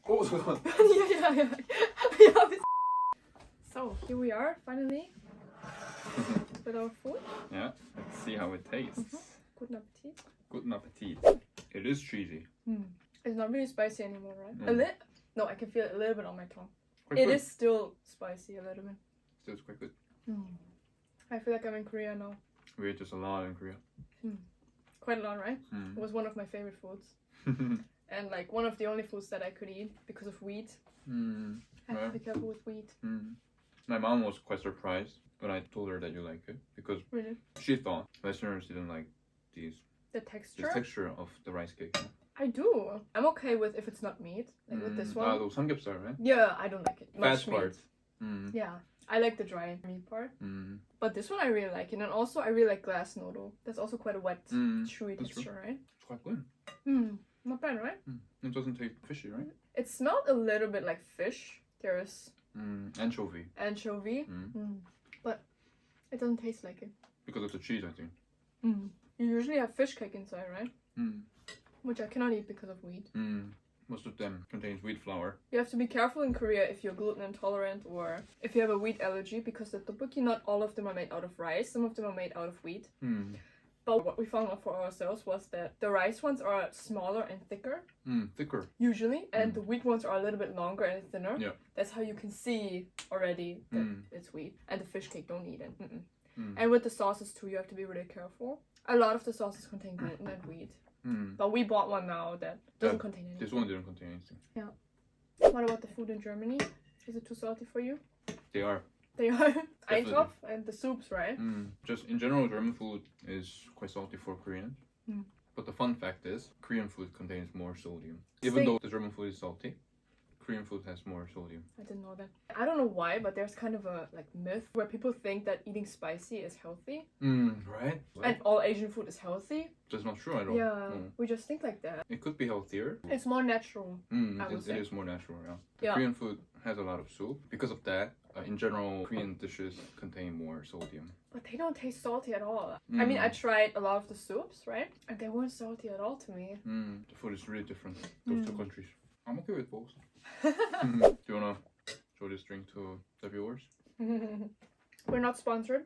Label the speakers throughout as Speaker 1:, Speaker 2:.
Speaker 1: Oh, 잠깐만.
Speaker 2: yeah. So here we are finally with our food.
Speaker 1: Yeah, let's see how it tastes.
Speaker 2: Guten Appetit.
Speaker 1: Guten Appetit. It is cheesy.
Speaker 2: It's not really spicy anymore, right?
Speaker 1: Mm.
Speaker 2: A little. No, I can feel it a little bit on my tongue.
Speaker 1: Quite
Speaker 2: It
Speaker 1: good.
Speaker 2: is still spicy a little bit.
Speaker 1: Still quite good.
Speaker 2: I feel like I'm in Korea now.
Speaker 1: We ate just a lot in Korea.
Speaker 2: Quite a lot, right? It was one of my favorite foods. And like one of the only foods that I could eat because of wheat. I have to be careful with wheat.
Speaker 1: My mom was quite surprised when I told her that you like it because
Speaker 2: Really?
Speaker 1: she thought Westerners didn't like
Speaker 2: The
Speaker 1: the
Speaker 2: texture?
Speaker 1: texture of the rice cake.
Speaker 2: I do. I'm okay with if it's not meat. Like with this one.
Speaker 1: those samgyeopsal, right?
Speaker 2: Yeah, I don't like it. Much
Speaker 1: Fat part.
Speaker 2: meat. Yeah. I like the dry meat part. But this one I really like it. And also I really like glass noodle. That's also quite a wet, chewy
Speaker 1: that's
Speaker 2: texture, right?
Speaker 1: It's quite good.
Speaker 2: Not bad, right?
Speaker 1: It doesn't taste fishy, right?
Speaker 2: It smelled a little bit like fish. There's
Speaker 1: Anchovy.
Speaker 2: anchovy. But it doesn't taste like it.
Speaker 1: Because of the cheese, I think.
Speaker 2: You usually have fish cake inside, right? Which I cannot eat because of wheat.
Speaker 1: Most of them contains wheat flour.
Speaker 2: You have to be careful in Korea if you're gluten intolerant or if you have a wheat allergy because the tteokbokki, not all of them are made out of rice. Some of them are made out of wheat. But what we found out for ourselves was that the rice ones are smaller and thicker.
Speaker 1: Thicker.
Speaker 2: Usually. And the wheat ones are a little bit longer and thinner.
Speaker 1: Yeah.
Speaker 2: That's how you can see already that it's wheat. And the fish cake don't need it. And with the sauces too, you have to be really careful. A lot of the sauces contain gluten and wheat. But we bought one now that doesn't contain anything.
Speaker 1: This one didn't contain anything.
Speaker 2: Yeah. What about the food in Germany? Is it too salty for you?
Speaker 1: They are.
Speaker 2: They are. Eintopf and the soups, right?
Speaker 1: Just in general, German food is quite salty for Koreans. But the fun fact is, Korean food contains more sodium. Even though the German food is salty, Korean food has more sodium.
Speaker 2: I didn't know that. I don't know why, but there's kind of a like myth where people think that eating spicy is healthy.
Speaker 1: Right?
Speaker 2: And all Asian food is healthy.
Speaker 1: That's not true at all.
Speaker 2: Yeah, we just think like that.
Speaker 1: It could be healthier.
Speaker 2: It's more natural.
Speaker 1: It is more natural, yeah. Korean food has a lot of soup. Because of that, in general, Korean dishes contain more sodium.
Speaker 2: But they don't taste salty at all. I mean, I tried a lot of the soups, right? And they weren't salty at all to me.
Speaker 1: The food is really different, those two countries. I'm okay with both. Do you wanna show this drink to the viewers?
Speaker 2: We're not sponsored.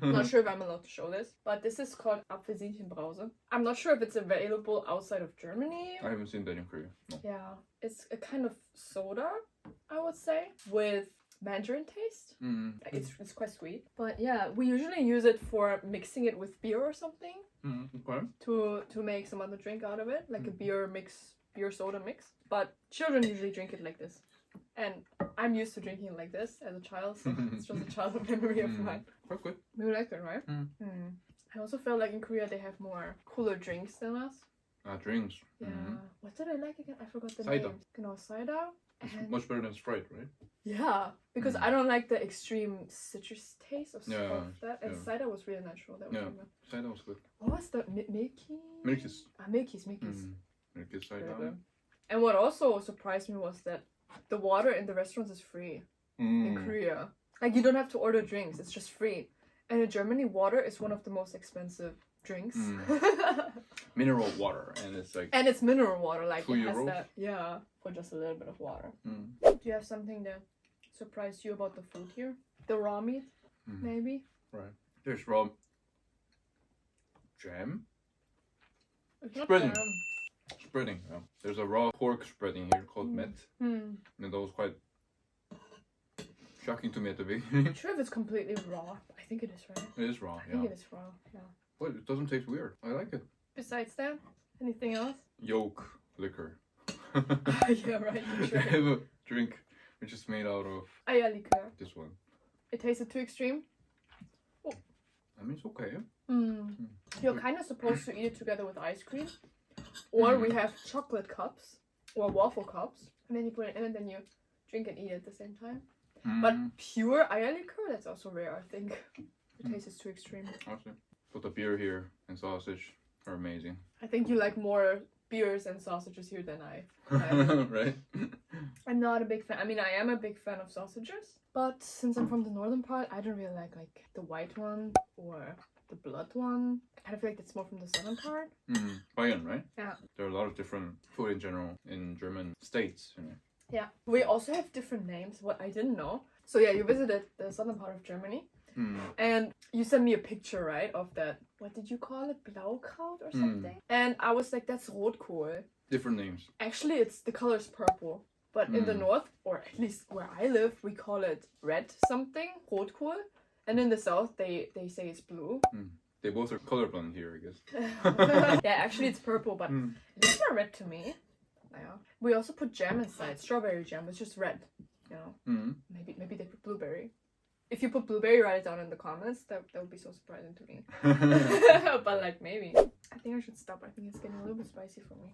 Speaker 2: Not sure if I'm allowed to show this, but this is called Apfelsinchenbrause. I'm not sure if it's available outside of Germany.
Speaker 1: I haven't seen that in Korea. No.
Speaker 2: Yeah, it's a kind of soda, I would say, with mandarin taste. It's quite sweet. But yeah, we usually use it for mixing it with beer or something.
Speaker 1: Okay.
Speaker 2: To make some other drink out of it, like a beer soda mix. But children usually drink it like this. And I'm used to drinking it like this as a child, so it's just a childhood memory of mine.
Speaker 1: Quite good.
Speaker 2: You like it, right? I also feel like in Korea they have more cooler drinks than us.
Speaker 1: Drinks.
Speaker 2: Yeah. What did I like again? I forgot the
Speaker 1: Cider.
Speaker 2: name. Genau, cider.
Speaker 1: It's
Speaker 2: And
Speaker 1: much better than Sprite, right?
Speaker 2: yeah, because I don't like the extreme citrus taste of that. And
Speaker 1: yeah.
Speaker 2: cider was really natural. That was really good.
Speaker 1: Cider was good.
Speaker 2: What was the Milky?
Speaker 1: Milkis.
Speaker 2: Milky's.
Speaker 1: Milkis cider.
Speaker 2: Very good. And what also surprised me was that the water in the restaurants is free in Korea. Like, you don't have to order drinks, it's just free. And in Germany, water is one of the most expensive drinks.
Speaker 1: Mineral water, and it's like.
Speaker 2: And it's mineral water, like
Speaker 1: €2?
Speaker 2: it has that, yeah, for just a little bit of water. Do you have something that surprised you about the food here? The raw meat, maybe?
Speaker 1: Right. There's raw jam.
Speaker 2: It's not
Speaker 1: Spreading.
Speaker 2: jam.
Speaker 1: Spreading. Yeah. There's a raw pork spreading here called met. And that was quite shocking to me at the beginning.
Speaker 2: I'm sure if it's completely raw. I think it is, right?
Speaker 1: It is raw,
Speaker 2: I think it is raw, yeah.
Speaker 1: But it doesn't taste weird. I like it.
Speaker 2: Besides that, anything else?
Speaker 1: Yolk liquor.
Speaker 2: Yeah, right.
Speaker 1: They
Speaker 2: Sure.
Speaker 1: have a drink which is made out of
Speaker 2: Eierlikör.
Speaker 1: this one.
Speaker 2: It tasted too extreme.
Speaker 1: I mean, it's okay.
Speaker 2: You're kind of supposed to eat it together with ice cream. Or we have chocolate cups or waffle cups. And then you put it in and then you drink and eat it at the same time. But pure Eierlikör, that's also rare, I think. The taste is too extreme.
Speaker 1: Actually. But the beer here and sausage are amazing.
Speaker 2: I think you like more beers and sausages here than I.
Speaker 1: Right?
Speaker 2: I'm not a big fan. I mean, I am a big fan of sausages. But since I'm from the northern part, I don't really like the white one or the blood one. I kind of feel like it's more from the southern part.
Speaker 1: Bayern, right?
Speaker 2: Yeah.
Speaker 1: There are a lot of different food in general in German states. You know.
Speaker 2: Yeah. We also have different names, what I didn't know. So yeah, you visited the southern part of Germany. And you sent me a picture, right, of that, what did you call it? Blaukraut or something? And I was like, that's Rotkohl.
Speaker 1: Different names.
Speaker 2: Actually, the color is purple. But in the north, or at least where I live, we call it red something, Rotkohl. And in the south, they say it's blue.
Speaker 1: They both are colorblind here, I guess.
Speaker 2: Yeah, actually it's purple, but it's not red to me. Yeah. We also put jam inside, strawberry jam. It's just red, you know. Maybe they put blueberry. If you put blueberry, write it down in the comments. That would be so surprising to me. But like maybe. I think I should stop. I think it's getting a little bit spicy for me.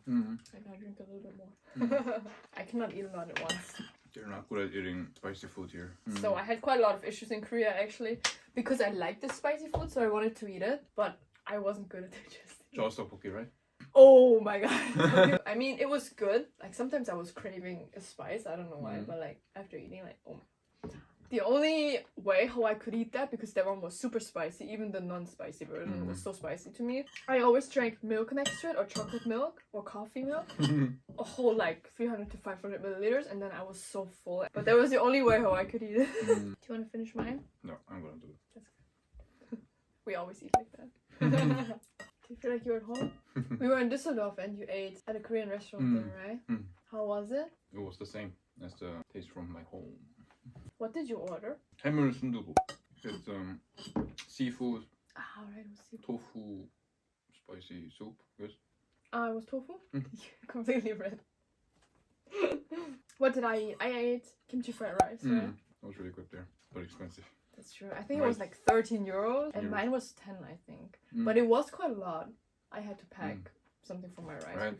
Speaker 2: I gotta drink a little bit more. I cannot eat a lot at once.
Speaker 1: You're not good at eating spicy food here.
Speaker 2: So I had quite a lot of issues in Korea actually. Because I liked the spicy food, so I wanted to eat it. But I wasn't good at digesting it.
Speaker 1: Jawstoppoki, right?
Speaker 2: Oh my god. I mean, it was good. Like sometimes I was craving a spice. I don't know why. But like after eating, like, oh my. The only way how I could eat that, because that one was super spicy, even the non-spicy version was so spicy to me. I always drank milk next to it, or chocolate milk, or coffee milk. A whole like 300 to 500 milliliters, and then I was so full. But that was the only way how I could eat it. Do you want to finish mine?
Speaker 1: No, I'm gonna do it.
Speaker 2: That's good. We always eat like that. Do you feel like you're at home? We were in Düsseldorf and you ate at a Korean restaurant there, right? How was it?
Speaker 1: It was the same as the taste from my home.
Speaker 2: What did you order?
Speaker 1: Hammer sundubu. It's seafood,
Speaker 2: Ah, right, it was seafood.
Speaker 1: tofu, spicy soup. Yes.
Speaker 2: It was tofu? Completely red. What did I eat? I ate kimchi fried rice, right?
Speaker 1: That was really good there, but expensive.
Speaker 2: That's true. I think it was like 13 euros, and mine was 10, I think. But it was quite a lot. I had to pack something for my rice.
Speaker 1: Right.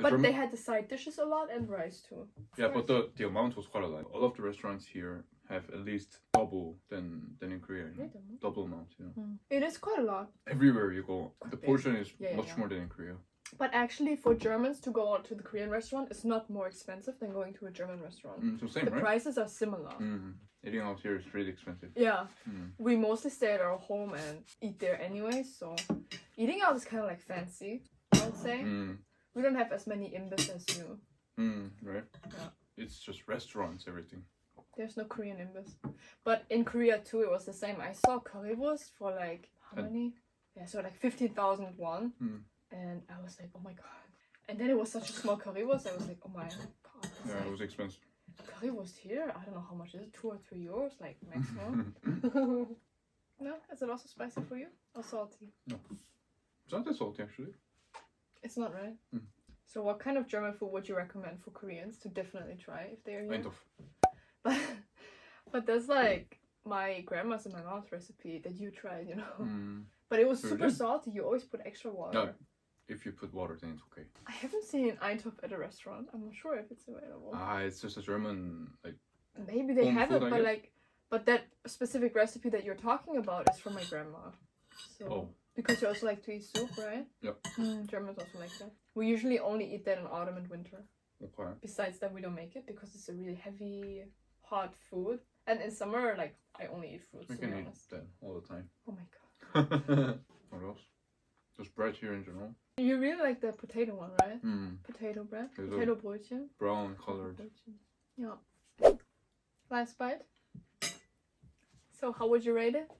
Speaker 2: But they had the side dishes a lot and rice too.
Speaker 1: Yeah, but the amount was quite a lot. All of the restaurants here have at least double than in Korea. You know? Double amount, you know.
Speaker 2: It is quite a lot.
Speaker 1: Everywhere you go, the portion is much
Speaker 2: yeah.
Speaker 1: more than in Korea.
Speaker 2: But actually, for Germans to go out to the Korean restaurant is not more expensive than going to a German restaurant.
Speaker 1: So same,
Speaker 2: the
Speaker 1: right?
Speaker 2: prices are similar.
Speaker 1: Eating out here is really expensive.
Speaker 2: Yeah. We mostly stay at our home and eat there anyway, so eating out is kind of like fancy, I would say. We don't have as many imbis as you.
Speaker 1: Right?
Speaker 2: Yeah.
Speaker 1: It's just restaurants, everything.
Speaker 2: There's no Korean imbis. But in Korea too, it was the same. I saw currywurst for like, how many? Yeah, so like 15,000 won. And I was like, oh my god. And then it was such a small currywurst, I was like, oh my god.
Speaker 1: Yeah,
Speaker 2: like,
Speaker 1: it was expensive.
Speaker 2: currywurst here? I don't know how much is it, 2 or 3 euros, like maximum. No? Is it also spicy for you? Or salty?
Speaker 1: No. It's not that salty actually.
Speaker 2: It's not, right? So what kind of German food would you recommend for Koreans to definitely try if they're here?
Speaker 1: Kind of.
Speaker 2: But there's like my grandma's and my mom's recipe that you tried, you know. But it was super salty. You always put extra water.
Speaker 1: No. If you put water, then it's okay.
Speaker 2: I haven't seen Eintopf at a restaurant. I'm not sure if it's available.
Speaker 1: It's just a German like.
Speaker 2: Maybe they have
Speaker 1: food,
Speaker 2: it, but that specific recipe that you're talking about is from my grandma. So because you also like to eat soup, right?
Speaker 1: Yep.
Speaker 2: Germans also like that. We usually only eat that in autumn and winter.
Speaker 1: Okay.
Speaker 2: Besides that, we don't make it because it's a really heavy, hot food. And in summer, like I only eat fruits.
Speaker 1: We can eat that all the time.
Speaker 2: Oh my god.
Speaker 1: What else? There's bread here in general.
Speaker 2: You really like the potato one, right? Potato bread.
Speaker 1: There's
Speaker 2: potato brötchen.
Speaker 1: Brown colored.
Speaker 2: Yeah. Last bite. So how would you rate it?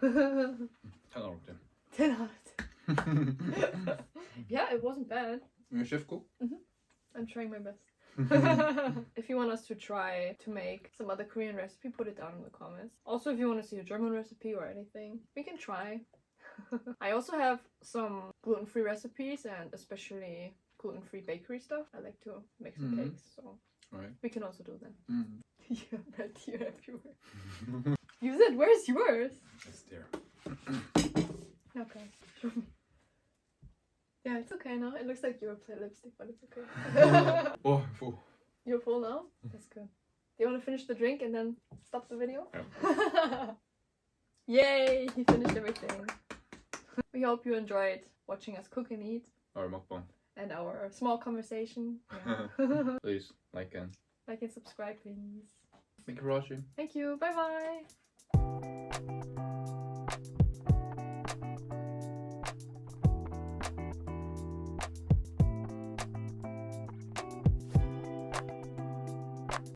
Speaker 1: 10 out of 10.
Speaker 2: 10 out of 10. Yeah, it wasn't bad.
Speaker 1: Your chef cook?
Speaker 2: I'm trying my best. If you want us to try to make some other Korean recipe, put it down in the comments. Also, if you want to see a German recipe or anything, we can try. I also have some gluten-free recipes and especially gluten-free bakery stuff. I like to make some cakes, so we can also do that. Yeah, red here everywhere. Use it. Where's yours?
Speaker 1: It's there.
Speaker 2: Okay, show me. Yeah, it's okay now. It looks like you applied lipstick, but it's okay.
Speaker 1: Oh, I'm full.
Speaker 2: You're full now? That's good. Do you want to finish the drink and then stop the video?
Speaker 1: Yeah.
Speaker 2: Yay! He finished everything. We hope you enjoyed watching us cook and eat.
Speaker 1: Our mukbang.
Speaker 2: And our small conversation. Yeah.
Speaker 1: Please like and
Speaker 2: subscribe, please.
Speaker 1: thank you for watching.
Speaker 2: Thank you. Bye bye.